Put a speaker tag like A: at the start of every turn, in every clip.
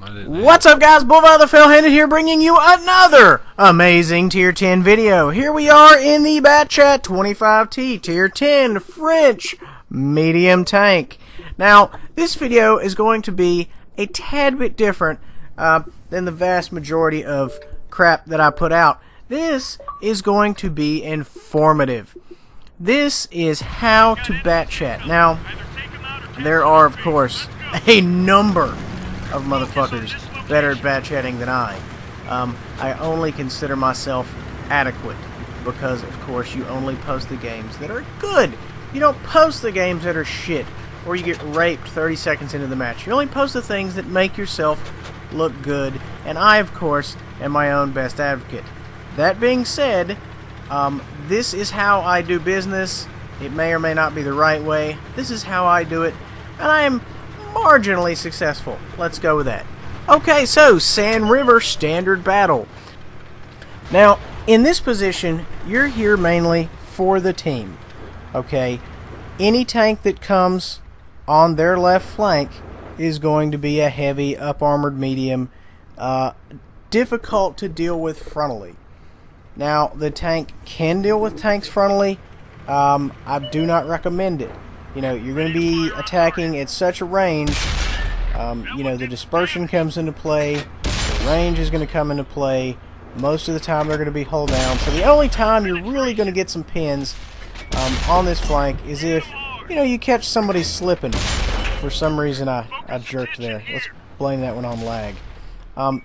A: What's up, guys? Bullfire the Fell-Handed here, bringing you another amazing Tier 10 video. Here we are in the Bat Chat 25T Tier 10 French medium tank. Now, this video is going to be a tad bit different than the vast majority of crap that I put out. This is going to be informative. This is how to Bat Chat. Now, there are, of course, a number of motherfuckers better at bat chatting than I. I only consider myself adequate because, of course, you only post the games that are good. You don't post the games that are shit or you get raped 30 seconds into the match. You only post the things that make yourself look good, and I, of course, am my own best advocate. That being said, this is how I do business. It may or may not be the right way. This is how I do it, and I am marginally successful. Let's go with that. Okay, so Sand River Standard Battle. Now, in this position, you're here mainly for the team. Okay, any tank that comes on their left flank is going to be a heavy, up-armored medium, difficult to deal with frontally. Now, the tank can deal with tanks frontally. I do not recommend it. You know, you're going to be attacking at such a range. You know, the dispersion comes into play. The range is going to come into play. Most of the time they're going to be hull down. So the only time you're really going to get some pins on this flank is if, you know, you catch somebody slipping. For some reason I jerked there. Let's blame that one on lag.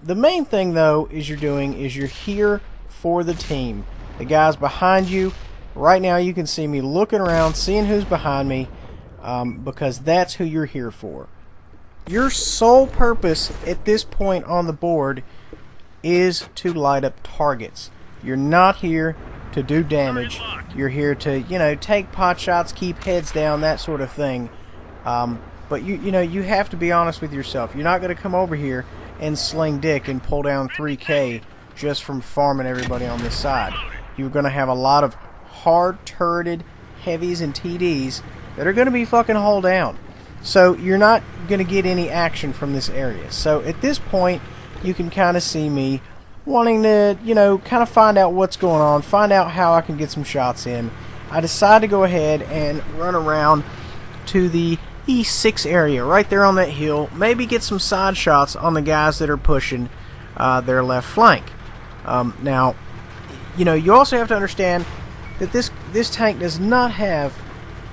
A: The main thing, though, you're here for the team. The guys behind you. Right now you can see me looking around, seeing who's behind me, because that's who you're here for. Your sole purpose at this point on the board is to light up targets. You're not here to do damage. You're here to, you know, take pot shots, keep heads down, that sort of thing. But you know, you have to be honest with yourself. You're not going to come over here and sling dick and pull down 3K just from farming everybody on this side. You're going to have a lot of hard turreted heavies and TDs that are going to be fucking hull down. So you're not going to get any action from this area. So at this point, you can kind of see me wanting to, you know, kind of find out what's going on, find out how I can get some shots in. I decide to go ahead and run around to the E6 area, right there on that hill, maybe get some side shots on the guys that are pushing their left flank. Now, you know, you also have to understand that this tank does not have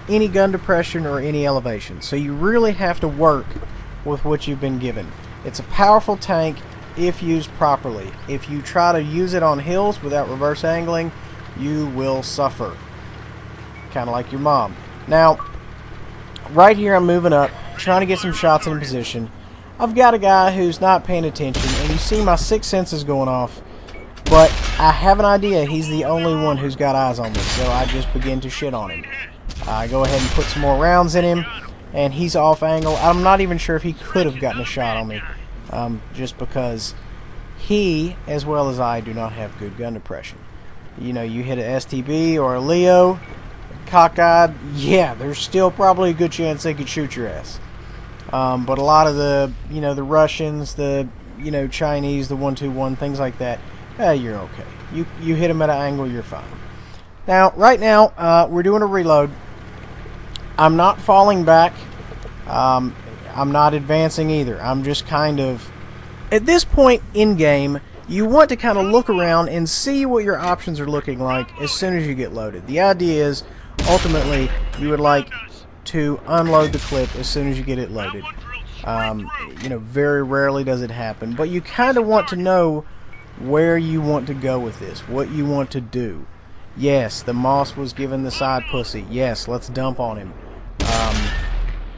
A: any gun depression or any elevation, so you really have to work with what you've been given. It's a powerful tank if used properly. If you try to use it on hills without reverse angling, you will suffer, kind of like your mom. Now, right here I'm moving up, trying to get some shots in position. I've got a guy who's not paying attention, and you see my sixth sense is going off. But I have an idea he's the only one who's got eyes on me, so I just begin to shit on him. I go ahead and put some more rounds in him, and he's off angle. I'm not even sure if he could have gotten a shot on me, just because he, as well as I, do not have good gun depression. You know, you hit a STB or a Leo, cockeyed, yeah, there's still probably a good chance they could shoot your ass. But a lot of the, you know, the Russians, the, you know, Chinese, the 121, things like that, you're okay. You hit them at an angle, you're fine. Now, right now, we're doing a reload. I'm not falling back. I'm not advancing either. I'm just kind of... At this point in game, you want to kind of look around and see what your options are looking like as soon as you get loaded. The idea is, ultimately, you would like to unload the clip as soon as you get it loaded. You know, very rarely does it happen, but you kind of want to know where you want to go with this, what you want to do. Yes, the Moss was given the side pussy. Yes, let's dump on him.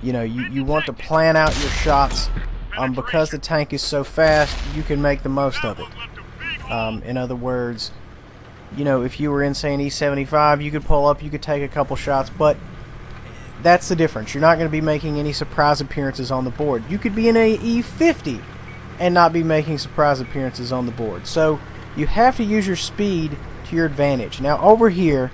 A: You know, you want to plan out your shots. Because the tank is so fast, you can make the most of it. In other words, you know, if you were in, say, an E75, you could pull up, you could take a couple shots, but that's the difference. You're not going to be making any surprise appearances on the board. You could be in a E50 and not be making surprise appearances on the board. So you have to use your speed to your advantage. Now over here,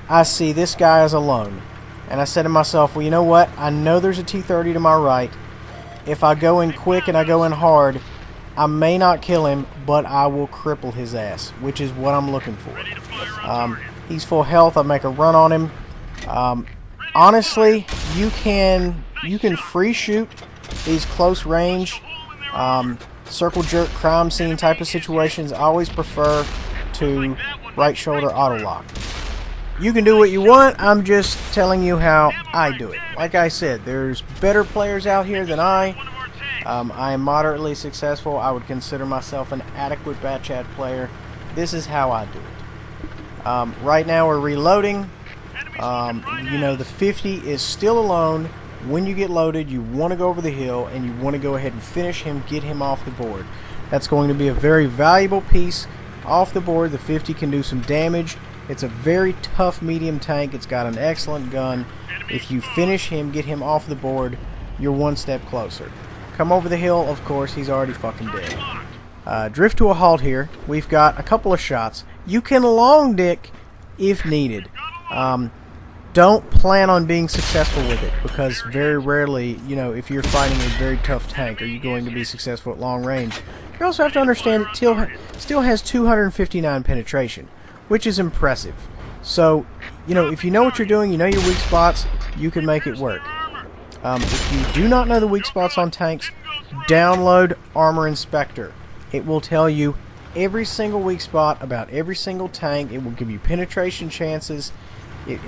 A: I see this guy is alone. And I said to myself, well, you know what? I know there's a T-30 to my right. If I go in quick and I go in hard, I may not kill him, but I will cripple his ass, which is what I'm looking for. He's full health. I make a run on him. Honestly, you can free shoot these close range circle jerk crime scene type of situations. I always prefer to right shoulder auto lock. You can do what you want. I'm just telling you how I do it. Like I said, there's better players out here than I. I am moderately successful. I would consider myself an adequate bat chat player. This is how I do it. Right now we're reloading. You know, the 50 is still alone. When you get loaded, you want to go over the hill and you want to go ahead and finish him, get him off the board. That's going to be a very valuable piece off the board. The 50 can do some damage. It's a very tough medium tank. It's got an excellent gun. If you finish him, get him off the board, you're one step closer. Come over the hill, of course, he's already fucking dead. Drift to a halt here. We've got a couple of shots. You can long dick if needed. Don't plan on being successful with it, because very rarely, you know, if you're fighting a very tough tank, are you going to be successful at long range. You also have to understand it still has 259 penetration, which is impressive. So, you know, if you know what you're doing, you know your weak spots, you can make it work. If you do not know the weak spots on tanks, download Armor Inspector. It will tell you every single weak spot about every single tank. It will give you penetration chances.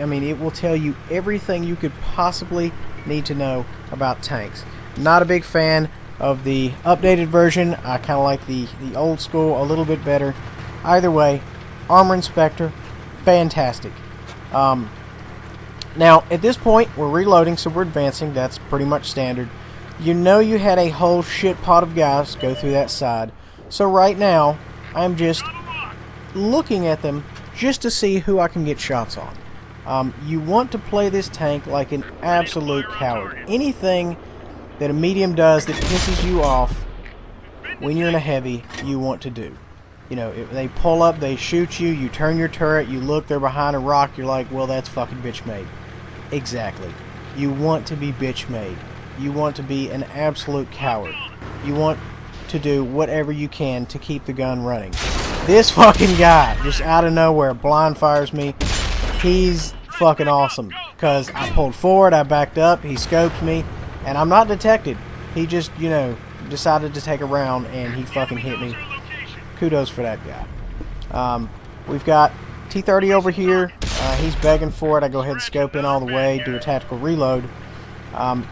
A: I mean, it will tell you everything you could possibly need to know about tanks. Not a big fan of the updated version. I kind of like the old school a little bit better. Either way, Armor Inspector, fantastic. Now, at this point, we're reloading, so we're advancing. That's pretty much standard. You know you had a whole shit pot of guys go through that side. So right now, I'm just looking at them just to see who I can get shots on. You want to play this tank like an absolute coward. Anything that a medium does that pisses you off when you're in a heavy, you want to do. You know, if they pull up, they shoot you, you turn your turret, you look, they're behind a rock, you're like, well, that's fucking bitch made. Exactly. You want to be bitch made. You want to be an absolute coward. You want to do whatever you can to keep the gun running. This fucking guy, just out of nowhere, blind fires me. He's fucking awesome, because I pulled forward, I backed up, he scoped me, and I'm not detected. He just, you know, decided to take a round, and he fucking hit me. Kudos for that guy. We've got T-30 over here. He's begging for it. I go ahead and scope in all the way, do a tactical reload.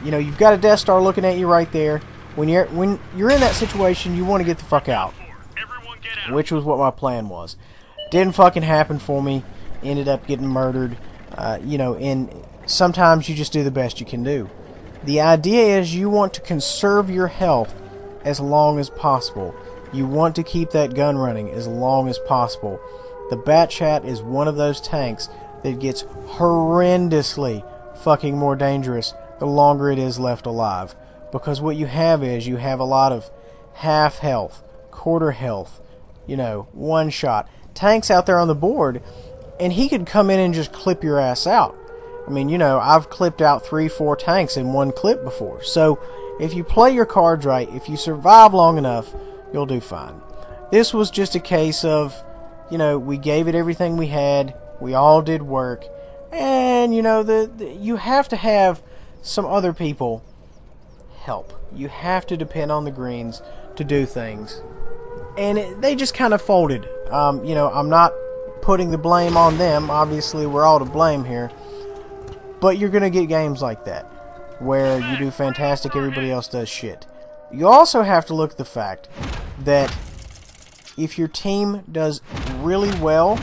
A: You know, you've got a Death Star looking at you right there. When you're in that situation, you want to get the fuck out, which was what my plan was. Didn't fucking happen for me. Ended up getting murdered. You know, and sometimes you just do the best you can do. The idea is you want to conserve your health as long as possible. You want to keep that gun running as long as possible. The Bat Chat is one of those tanks that gets horrendously fucking more dangerous the longer it is left alive. Because what you have is, you have a lot of half health, quarter health, you know, one shot. Tanks out there on the board, and he could come in and just clip your ass out. I mean, you know, I've clipped out 3-4 tanks in one clip before. So, if you play your cards right, if you survive long enough, you'll do fine. This was just a case of, you know, we gave it everything we had, we all did work, and, you know, you have to have some other people help. You have to depend on the greens to do things. And they just kind of folded. You know, I'm not putting the blame on them. Obviously, we're all to blame here. But you're going to get games like that, where you do fantastic, everybody else does shit. You also have to look at the fact that if your team does really well,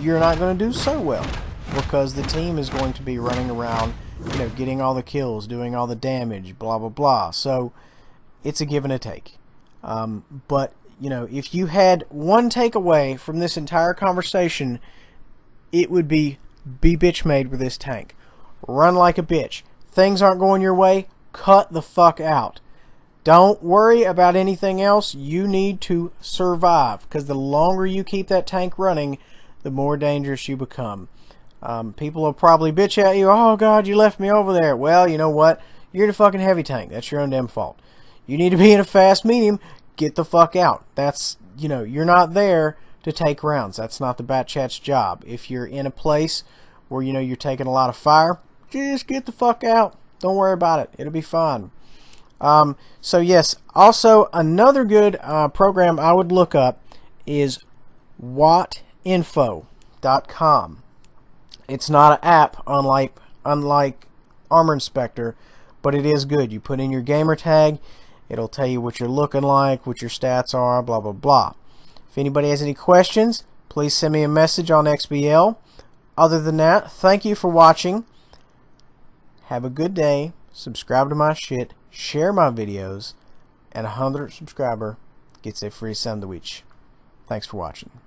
A: you're not going to do so well, because the team is going to be running around, you know, getting all the kills, doing all the damage, blah blah blah. So it's a give and a take. But you know, if you had one takeaway from this entire conversation, it would be bitch made with this tank. Run like a bitch. Things aren't going your way, cut the fuck out. Don't worry about anything else. You need to survive, because the longer you keep that tank running, the more dangerous you become. People will probably bitch at you, oh god, you left me over there. Well, you know what? You're in a fucking heavy tank. That's your own damn fault. You need to be in a fast medium. get the fuck out. That's, you know, you're not there to take rounds. That's not the Bat Chat's job. If you're in a place where, you know, you're taking a lot of fire, just get the fuck out. Don't worry about it. It'll be fine. So yes, also another good program I would look up is WoTinfo.com. It's not an app unlike Armor Inspector, but it is good. You put in your gamer tag, it'll tell you what you're looking like, what your stats are, blah blah blah. If anybody has any questions, please send me a message on XBL. Other than that, thank you for watching. Have a good day. Subscribe to my shit. Share my videos. And a 100 subscriber gets a free sandwich. Thanks for watching.